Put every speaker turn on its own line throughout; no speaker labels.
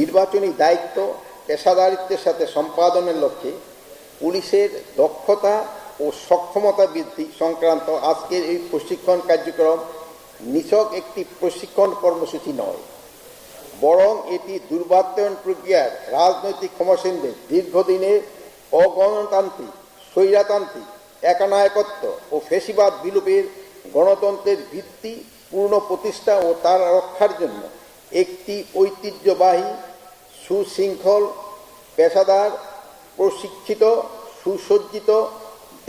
নির্বাচনী দায়িত্ব পেশাদারিত্বের সাথে সম্পাদনের লক্ষ্যে পুলিশের দক্ষতা ও সক্ষমতা বৃদ্ধি সংক্রান্ত আজকের এই প্রশিক্ষণ কার্যক্রম নিছক একটি প্রশিক্ষণ কর্মসূচি নয়, বরং এটি দুর্বাত্মায়ন প্রক্রিয়ার রাজনৈতিক ক্ষমতাসীনদের দীর্ঘদিনের অগণতান্ত্রিক, স্বৈরতান্ত্রিক, একানায়কত্ব ও ফ্যাসিবাদ বিলোপের গণতন্ত্রের ভিত্তি পূর্ণ প্রতিষ্ঠা ও তার রক্ষার জন্য একটি ঐতিহ্যবাহী, সুশৃঙ্খল, পেশাদার, প্রশিক্ষিত, সুসজ্জিত,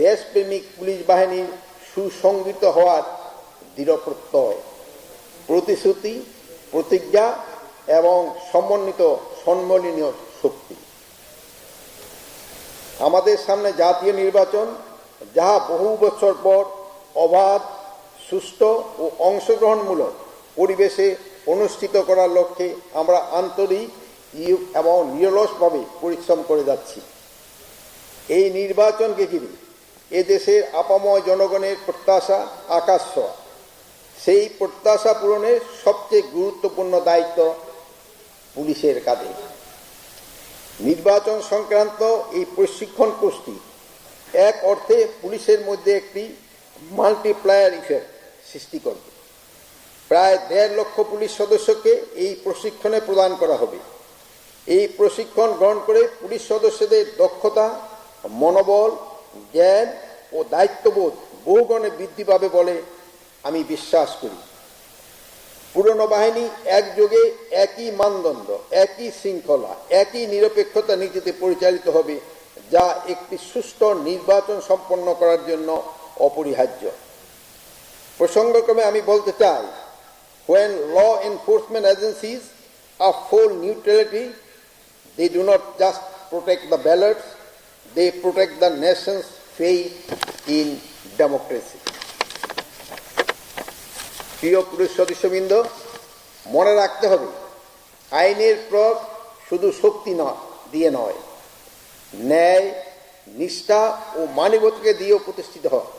দেশপ্রেমিক পুলিশ বাহিনীর সুসংগঠিত হওয়ার দৃঢ় প্রত্যয়, প্রতিশ্রুতি, প্রতিজ্ঞা এবং সমন্বিত সম্মিলনীয় শক্তি। আমাদের সামনে জাতীয় নির্বাচন, যাহা বহু বছর পর অবাধ, সুষ্ঠু ও অংশগ্রহণমূলক পরিবেশে অনুষ্ঠিত করার লক্ষ্যে আমরা আন্তরিক এবং নিরলসভাবে পরিশ্রম করে যাচ্ছি। এই নির্বাচনকে ঘিরে এদেশের আপাময় জনগণের প্রত্যাশা আকাশ ছোঁয়া। সেই প্রত্যাশা পূরণের সবচেয়ে গুরুত্বপূর্ণ দায়িত্ব পুলিশের কাঁধে। নির্বাচন সংক্রান্ত এই প্রশিক্ষণ কোর্সটি এক অর্থে পুলিশের মধ্যে একটি মাল্টিপ্লায়ার ইফেক্ট সৃষ্টি করবে। প্রায় 1.5 লক্ষ পুলিশ সদস্যকে এই প্রশিক্ষণে প্রদান করা হবে। এই প্রশিক্ষণ গ্রহণ করে পুলিশ সদস্যদের দক্ষতা, মনোবল, জ্ঞান ও দায়িত্ববোধ বহুগুণে বৃদ্ধি পাবে বলে আমি বিশ্বাস করি। পুরনো বাহিনী একযোগে একই মানদণ্ড, একই শৃঙ্খলা, একই নিরপেক্ষতা নীতিতে পরিচালিত হবে, যা একটি সুষ্ঠু নির্বাচন সম্পন্ন করার জন্য অপরিহার্য। প্রসঙ্গক্রমে আমি বলতে চাই, when law enforcement agencies are full neutrality, they do not just protect the ballots, they protect the nation's faith in democracy. প্রিয় পুলিশ সদস্যবৃন্দ, মনে রাখতে হবে, আইনের প্রয়োগ শুধু শক্তি দিয়ে নয়, ন্যায়, নিষ্ঠা ও মানবতাকে দিয়েও প্রতিষ্ঠিত হয়।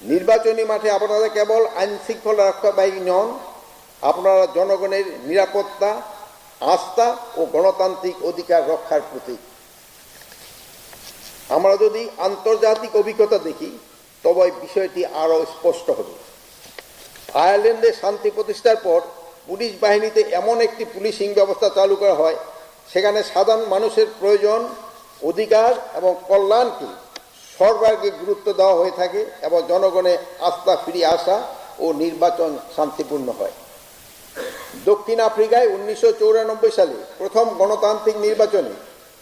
নির্বাচনী মাঠে আপনারা কেবল আইন শৃঙ্খলা রক্ষা বাহিনী নন, আপনারা জনগণের নিরাপত্তা, আস্থা ও গণতান্ত্রিক অধিকার রক্ষার প্রতীক। আমরা যদি আন্তর্জাতিক অভিজ্ঞতা দেখি, তবে বিষয়টি আরও স্পষ্ট হবে। আয়ারল্যান্ডে শান্তি প্রতিষ্ঠার পর পুলিশ বাহিনীতে এমন একটি পুলিশিং ব্যবস্থা চালু করা হয়, সেখানে সাধারণ মানুষের প্রয়োজন, অধিকার এবং কল্যাণকে সর্বাগ্রে গুরুত্ব দেওয়া হয়ে থাকে এবং জনগণের আস্থা ফিরিয়ে আসা ও নির্বাচন শান্তিপূর্ণ হয়। দক্ষিণ আফ্রিকায় 1994 সালে প্রথম গণতান্ত্রিক নির্বাচনে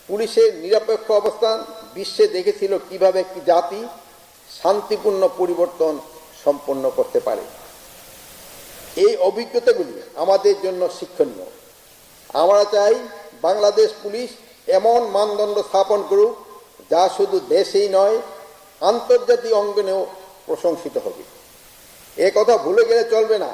পুলিশের নিরপেক্ষ অবস্থান বিশ্বে দেখেছিল কিভাবে একটি জাতি শান্তিপূর্ণ পরিবর্তন সম্পন্ন করতে পারে। এই অভিজ্ঞতাগুলি আমাদের জন্য শিক্ষণীয়। আমরা চাই বাংলাদেশ পুলিশ এমন মানদণ্ড স্থাপন করুক, যা শুধু দেশেই নয়, আন্তর্জাতিক অঙ্গনেও প্রশংসিত হবে। এ কথা ভুলে গেলে চলবে না,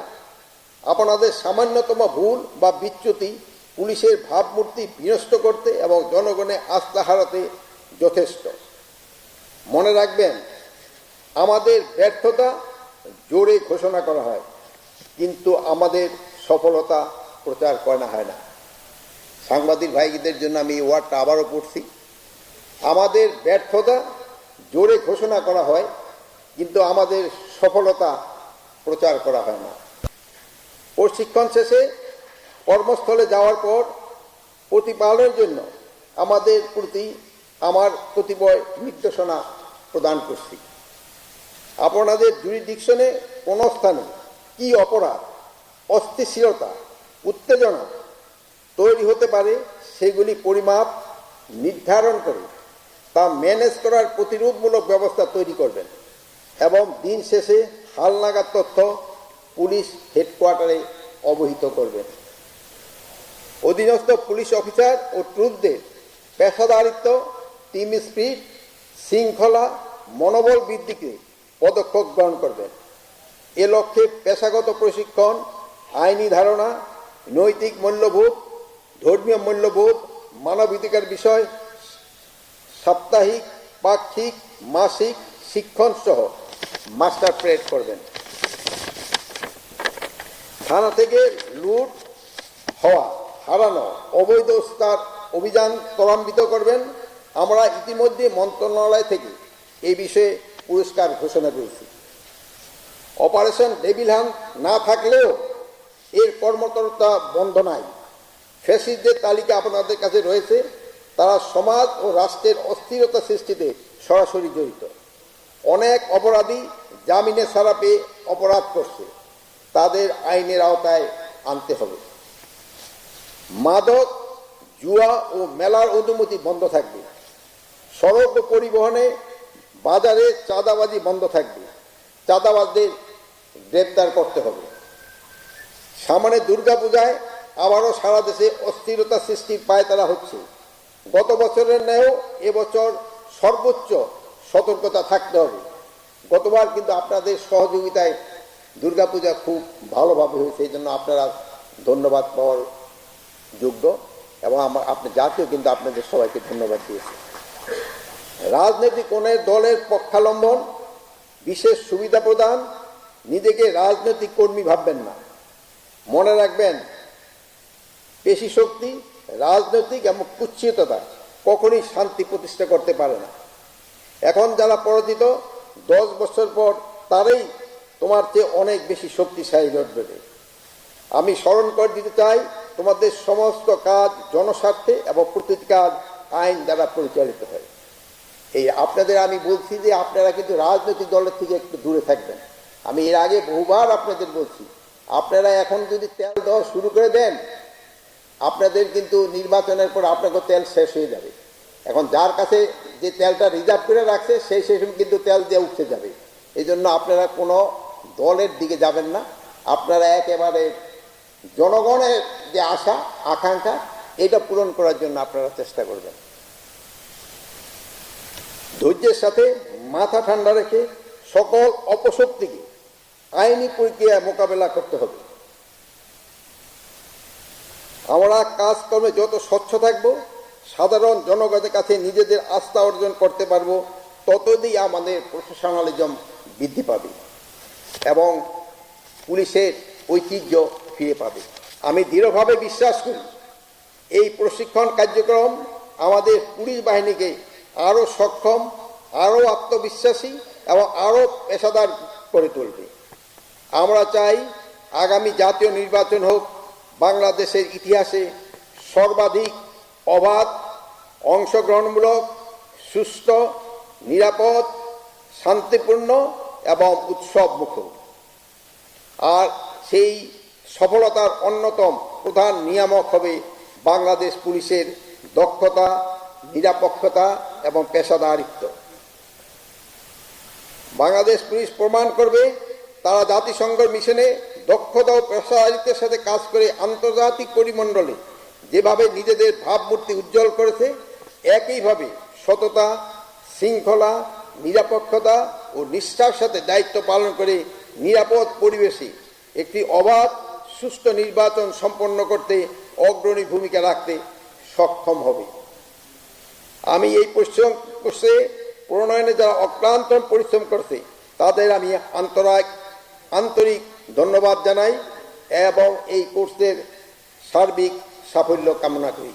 আপনাদের সামান্যতম ভুল বা বিচ্যুতি পুলিশের ভাবমূর্তি বিনষ্ট করতে এবং জনগণের আস্থা হারাতে যথেষ্ট। মনে রাখবেন, আমাদের ব্যর্থতা জোরে ঘোষণা করা হয়, কিন্তু আমাদের সফলতা প্রচার করা হয় না। সাংবাদিক ভাইদের জন্য আমি এই ওয়ার্ডটা আবারও পড়ছি। আমাদের ব্যর্থতা জোরে ঘোষণা করা হয়, কিন্তু আমাদের সফলতা প্রচার করা হয় না। প্রশিক্ষণ শেষে কর্মস্থলে যাওয়ার পর প্রতিপালনের জন্য আমাদের প্রতি আমার কতিপয় নির্দেশনা প্রদান করছি। আপনাদের জুরিডিকশনে কোনো স্থানে কি অপরাধ, অস্থিতিশীলতা, উত্তেজনা তৈরি হতে পারে, সেগুলি পরিমাপ নির্ধারণ করে তা ম্যানেজ করার প্রতিরোধমূলক ব্যবস্থা তৈরি করবেন এবং দিন শেষে হালনাগাদ তথ্য পুলিশ হেডকোয়ার্টারে অবহিত করবেন। অধীনস্থ পুলিশ অফিসার ও ট্রুপদের পেশাদারিত্ব, টিম স্পিরিট, শৃঙ্খলা, মনোবল বৃদ্ধিকে পদক্ষেপ গ্রহণ করবেন। এ লক্ষ্যে পেশাগত প্রশিক্ষণ, আইনি ধারণা, নৈতিক মূল্যবোধ, ধর্মীয় মূল্যবোধ, মানবাধিকার বিষয়, সাপ্তাহিক, পাক্ষিক, মাসিক শিক্ষণ সহ মাস্টার প্লেট করবেন। থানা থেকে লুট হওয়া হারানো অবৈধ অস্ত্র অভিযান ত্বরান্বিত করবেন। আমরা ইতিমধ্যে মন্ত্রণালয় থেকে এই বিষয়ে পুরস্কার ঘোষণা করেছি। অপারেশন ডেভিল হান্ট না থাকলেও এর কর্মকর্তা বন্ধ নাই। ফ্যাসিস্টদের তালিকা আপনাদের কাছে রয়েছে, তারা সমাজ ও রাষ্ট্রের অস্থিরতা সৃষ্টিতে সরাসরি জড়িত। অনেক অপরাধী জামিনে ছাড়া পেয়ে অপরাধ করছে, তাদের আইনের আওতায় আনতে হবে। মাদক, জুয়া ও মেলার অনুমতি বন্ধ থাকবে। সড়ক ও পরিবহনে, বাজারে চাঁদাবাজি বন্ধ থাকবে। চাঁদাবাজদের গ্রেপ্তার করতে হবে। সামনে দুর্গাপূজায় আবারও সারা দেশে অস্থিরতা সৃষ্টির পায়তারা হচ্ছে। গত বছরের ন্যায়ও এবছর সর্বোচ্চ সতর্কতা থাকতে হবে। গতবার কিন্তু আপনাদের সহযোগিতায় দুর্গাপূজা খুব ভালোভাবে হয়েছে, এই জন্য আপনারা ধন্যবাদ পাওয়ার যোগ্য, এবং আপনি জাতীয় কিন্তু আপনাদের সবাইকে ধন্যবাদ দিয়েছে। রাজনৈতিক কোন দলের পক্ষাবলম্বন, বিশেষ সুবিধা প্রদান, নিজেকে রাজনৈতিক কর্মী ভাববেন না। মনে রাখবেন, পেশি শক্তি, রাজনৈতিক এবং কুৎসিততা কখনই শান্তি প্রতিষ্ঠা করতে পারে না। এখন যারা পরাজিত, 10 বছর পর তারাই তোমার চেয়ে অনেক বেশি শক্তিশালী হবে। আমি স্মরণ করে দিতে চাই, তোমাদের সমস্ত কাজ জনস্বার্থে এবং প্রতিটি কাজ আইন দ্বারা পরিচালিত হয়। এই আপনাদের আমি বলছি যে আপনারা কিন্তু রাজনৈতিক দলের থেকে একটু দূরে থাকবেন। আমি এর আগে বহুবার আপনাদের বলছি, আপনারা এখন যদি তেল দেওয়া শুরু করে দেন, আপনাদের কিন্তু নির্বাচনের পর আপনাকে তেল শেষ হয়ে যাবে। এখন যার কাছে যে তেলটা রিজার্ভ করে রাখছে সেই সময় কিন্তু তেল দিয়ে উঠতে যাবে। এই জন্য আপনারা কোনো দলের দিকে যাবেন না। আপনারা একেবারে জনগণের যে আশা আকাঙ্ক্ষা, এটা পূরণ করার জন্য আপনারা চেষ্টা করবেন। ধৈর্যের সাথে মাথা ঠান্ডা রেখে সকল অপশক্তিকে আইনি প্রক্রিয়ায় মোকাবেলা করতে হবে। আমরা কাজকর্মে যত স্বচ্ছ থাকব, সাধারণ জনগণের কাছে নিজেদের আস্থা অর্জন করতে পারব, ততদিন আমাদের প্রফেশনালিজম বৃদ্ধি পাবে এবং পুলিশের ঐতিহ্য ফিরে পাবে। আমি দৃঢ়ভাবে বিশ্বাস করি, এই প্রশিক্ষণ কার্যক্রম আমাদের পুলিশ বাহিনীকে আরও সক্ষম, আরও আত্মবিশ্বাসী এবং আরও পেশাদার করে তুলবে। আমরা চাই আগামী জাতীয় নির্বাচন হোক বাংলাদেশের ইতিহাসে সর্বাধিক অবাধ, অংশগ্রহণমূলক, সুষ্ঠু, নিরাপদ, শান্তিপূর্ণ এবং উৎসবমুখর। আর সেই সফলতার অন্যতম প্রধান নিয়ামক হবে বাংলাদেশ পুলিশের দক্ষতা, নিরপেক্ষতা এবং পেশাদারিত্ব। বাংলাদেশ পুলিশ প্রমাণ করবে তারা জাতিসংঘের মিশনে দক্ষতা ও পেশাদারিত্বের সাথে কাজ করে আন্তর্জাতিক পরিমণ্ডলে যেভাবে নিজেদের ভাবমূর্তি উজ্জ্বল করেছে, একইভাবে সততা, শৃঙ্খলা, নিরপেক্ষতা ও নিষ্ঠার সাথে দায়িত্ব পালন করে নিরাপদ পরিবেশে একটি অবাধ, সুষ্ঠু নির্বাচন সম্পন্ন করতে অগ্রণী ভূমিকা রাখতে সক্ষম হবে। আমি এই পরিশ্রম কোর্সে প্রণয়নে যারা অক্লান্ত পরিশ্রম করছে তাদের আমি আন্তরিক ধন্যবাদ জানাই এবং এই কোর্সের সার্বিক সাফল্য কামনা করি।